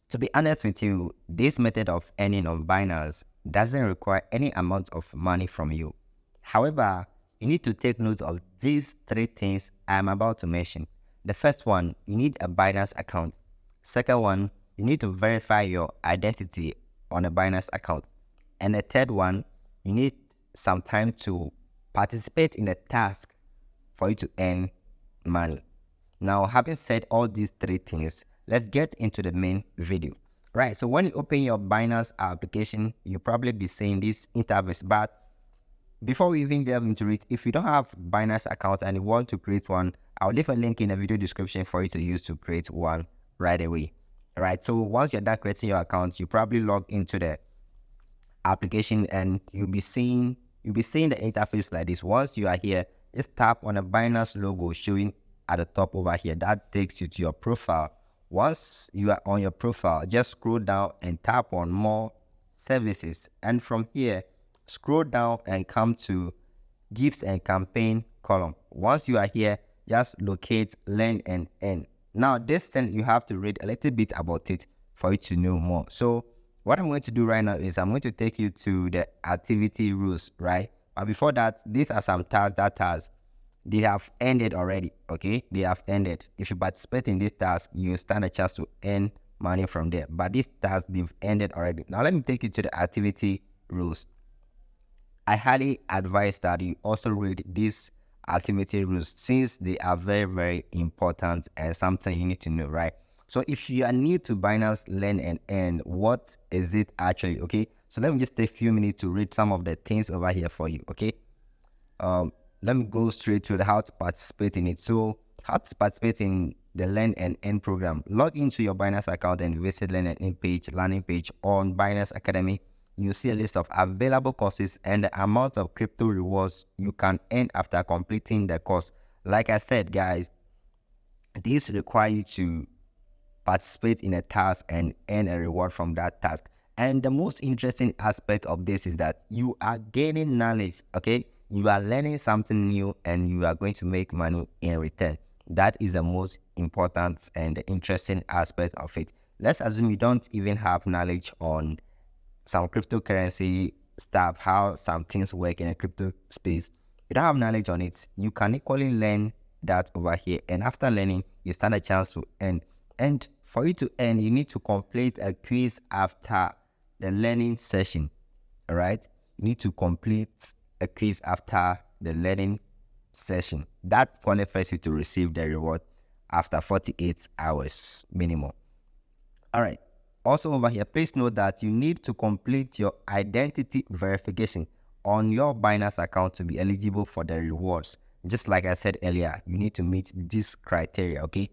To be honest with you, this method of earning on Binance doesn't require any amount of money from you. However, you need to take note of these three things I'm about to mention. The first one, you need a Binance account. Second one, you need to verify your identity on a Binance account. And the third one, you need some time to participate in a task for you to earn money. Now, having said all these three things, let's get into the main video. Right, so when you open your Binance application, you'll probably be seeing this interface. But before we even delve into it, if you don't have Binance account and you want to create one, I'll leave a link in the video description for you to use to create one right away. Right, so once you're done creating your account, you probably log into the application and you'll be seeing the interface like this. Once you are here, just tap on a Binance logo showing at the top over here. That takes you to your profile. Once you are on your profile, just scroll down and tap on more services, and from here scroll down and come to gifts and campaign column. Once you are here, just locate Learn and Earn. Now this thing, you have to read a little bit about it for you to know more. So what I'm going to do right now is I'm going to take you to the activity rules, right? But before that, these are some tasks they have ended already. Okay, they have ended. If you participate in this task, you stand a chance to earn money from there. But these tasks, they've ended already. Now let me take you to the activity rules. I highly advise that you also read these activity rules, since they are very, very important and something you need to know, right? So if you are new to Binance Learn and Earn, what is it actually? Okay, so let me just take a few minutes to read some of the things over here for you. Okay, let me go straight to how to participate in it. So how to participate in the Learn and Earn program: log into your Binance account and visit Learn and Earn landing page on Binance Academy. You see a list of available courses and the amount of crypto rewards you can earn after completing the course. Like I said, guys, this requires you to participate in a task and earn a reward from that task. And the most interesting aspect of this is that you are gaining knowledge. Okay, you are learning something new and you are going to make money in return. That is the most important and interesting aspect of it. Let's assume you don't even have knowledge on some cryptocurrency stuff, how some things work in a crypto space. You don't have knowledge on it, you can equally learn that over here, and after learning, you stand a chance to earn. And for you to earn, you need to complete a quiz after the learning session. All right, you need to complete a quiz after the learning session. That qualifies you to receive the reward after 48 hours minimum. All right, also over here, please note that you need to complete your identity verification on your Binance account to be eligible for the rewards. Just like I said earlier, you need to meet this criteria. Okay,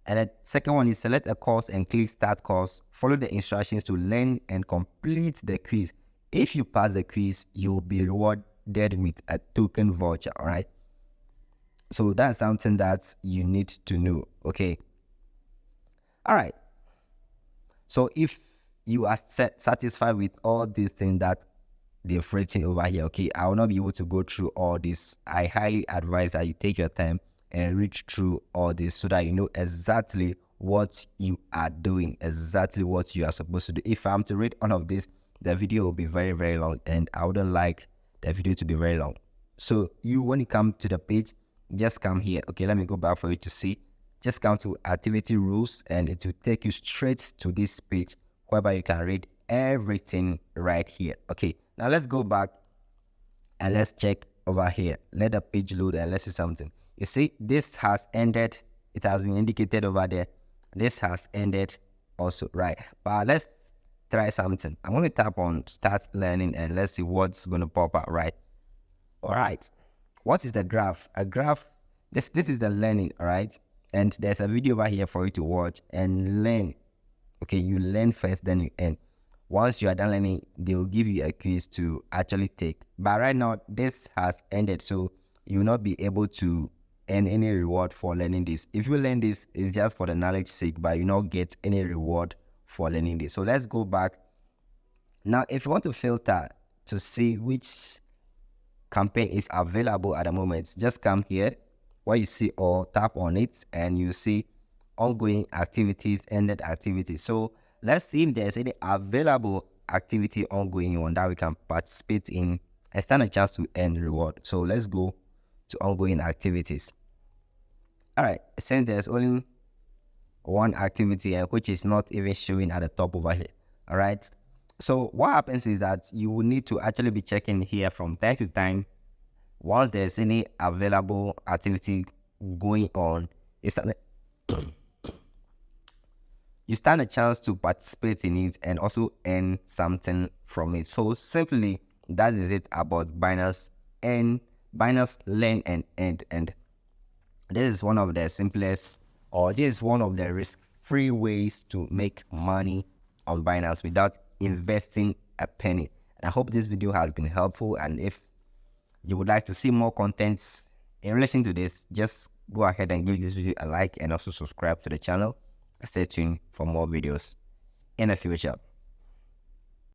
and the second one is select a course and click start course. Follow the instructions to learn and complete the quiz. If you pass the quiz, you will be rewarded with a token voucher. All right, so that's something that you need to know. Okay, all right, so if you are satisfied with all these things that they've written over here, okay, I will not be able to go through all this. I highly advise that you take your time and read through all this so that you know exactly what you are doing, exactly what you are supposed to do. If I'm to read all of this, the video will be very, very long, and I wouldn't like the video to be very long. So when you come to the page, just come here. Okay, let me go back for you to see. Just come to activity rules and it will take you straight to this page whereby you can read everything right here. Okay, now let's go back and let's check over here. Let the page load and let's see something. You see, this has ended. It has been indicated over there. This has ended also, right? But let's try something. I'm going to tap on start learning and let's see what's going to pop out, right? All right, what is the graph? A graph, this is the learning, all right? And there's a video over here for you to watch and learn. Okay, you learn first, then you earn. Once you are done learning, they will give you a quiz to actually take. But right now, this has ended, so you will not be able to earn any reward for learning this. If you learn this, it's just for the knowledge sake, but you not get any reward for learning this. So let's go back. Now, if you want to filter to see which campaign is available at the moment, just come here where you see all, tap on it, and you see ongoing activities, ended activities. So let's see if there's any available activity ongoing one that we can participate in and stand a chance to earn reward. So let's go to ongoing activities. All right, since there's only one activity which is not even showing at the top over here. All right, so what happens is that you will need to actually be checking here from time to time. Once there's any available activity going on, you stand a chance to participate in it and also earn something from it. So simply, that is it about Binance Learn and Earn. And this is one of the simplest, or this is one of the risk-free ways to make money on Binance without investing a penny. And I hope this video has been helpful. And if you would like to see more contents in relation to this, just go ahead and give this video a like and also subscribe to the channel. Stay tuned for more videos in the future.